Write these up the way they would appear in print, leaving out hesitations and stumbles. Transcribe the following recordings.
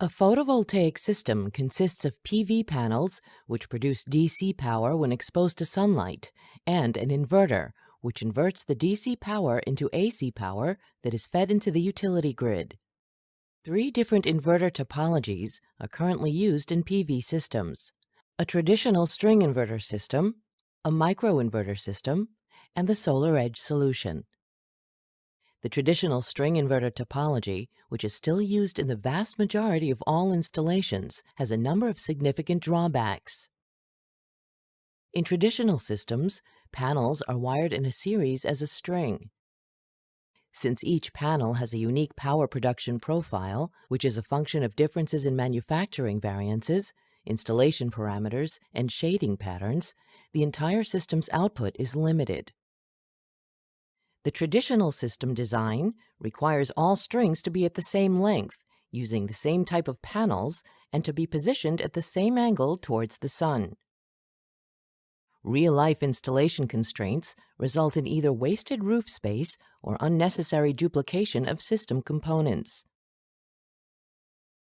A photovoltaic system consists of PV panels, which produce DC power when exposed to sunlight, and an inverter, which inverts the DC power into AC power that is fed into the utility grid. Three different inverter topologies are currently used in PV systems: a traditional string inverter system, a microinverter system, and the solar edge solution. The traditional string inverter topology, which is still used in the vast majority of all installations, has a number of significant drawbacks. In traditional systems, panels are wired in a series as a string. Since each panel has a unique power production profile, which is a function of differences in manufacturing variances, installation parameters, and shading patterns, the entire system's output is limited. The traditional system design requires all strings to be at the same length, using the same type of panels, and to be positioned at the same angle towards the sun. Real-life installation constraints result in either wasted roof space or unnecessary duplication of system components.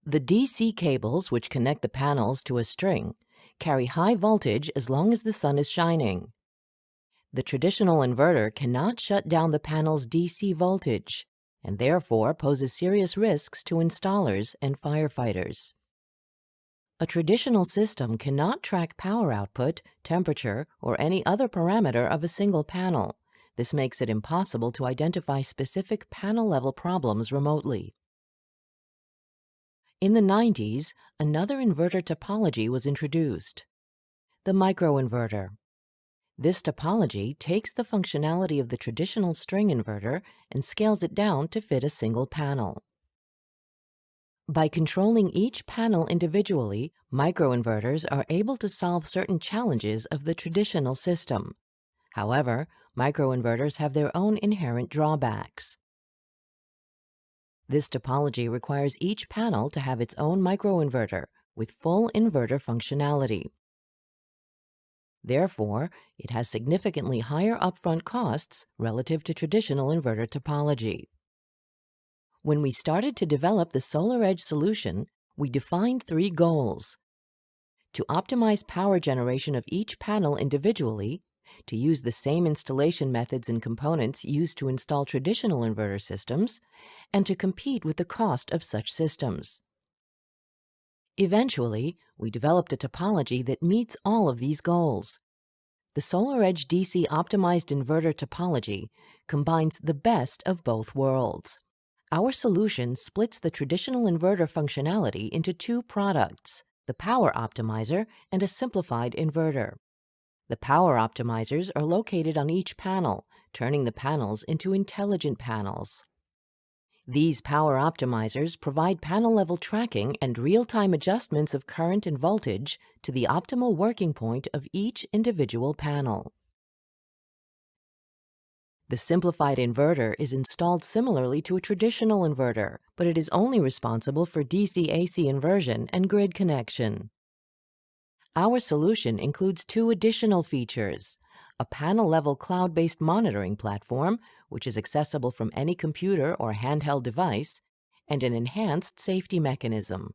The DC cables which connect the panels to a string carry high voltage as long as the sun is shining. The traditional inverter cannot shut down the panel's DC voltage, and therefore poses serious risks to installers and firefighters. A traditional system cannot track power output, temperature, or any other parameter of a single panel. This makes it impossible to identify specific panel-level problems remotely. In the 90s, another inverter topology was introduced: the microinverter. This topology takes the functionality of the traditional string inverter and scales it down to fit a single panel. By controlling each panel individually, microinverters are able to solve certain challenges of the traditional system. However, microinverters have their own inherent drawbacks. This topology requires each panel to have its own microinverter with full inverter functionality. Therefore, it has significantly higher upfront costs relative to traditional inverter topology. When we started to develop the solar edge solution, we defined three goals: to optimize power generation of each panel individually, to use the same installation methods and components used to install traditional inverter systems, and to compete with the cost of such systems. Eventually, we developed a topology that meets all of these goals. The Solar Edge DC optimized inverter topology combines the best of both worlds. Our solution splits the traditional inverter functionality into two products: the Power Optimizer and a simplified inverter. The Power Optimizers are located on each panel, turning the panels into intelligent panels. These Power Optimizers provide panel-level tracking and real-time adjustments of current and voltage to the optimal working point of each individual panel. The simplified inverter is installed similarly to a traditional inverter, but it is only responsible for DC-AC inversion and grid connection. Our solution includes two additional features: a panel-level cloud-based monitoring platform, which is accessible from any computer or handheld device, and an enhanced safety mechanism.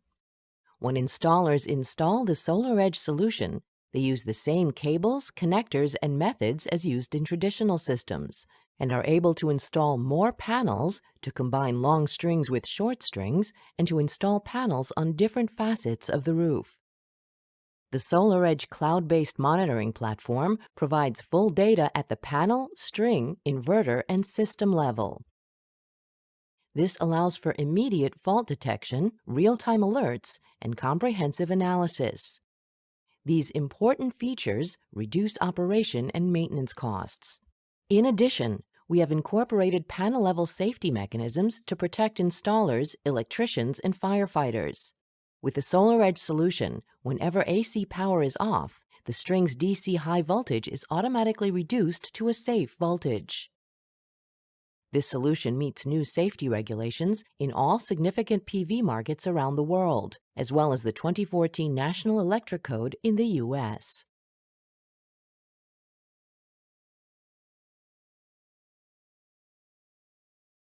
When installers install the Solar Edge solution, they use the same cables, connectors, and methods as used in traditional systems, and are able to install more panels, to combine long strings with short strings, and to install panels on different facets of the roof. The Solar Edge cloud-based monitoring platform provides full data at the panel, string, inverter, and system level. This allows for immediate fault detection, real-time alerts, and comprehensive analysis. These important features reduce operation and maintenance costs. In addition, we have incorporated panel-level safety mechanisms to protect installers, electricians, and firefighters. With the Solar Edge solution, whenever AC power is off, the string's DC high voltage is automatically reduced to a safe voltage. This solution meets new safety regulations in all significant PV markets around the world, as well as the 2014 National Electric Code in the U.S.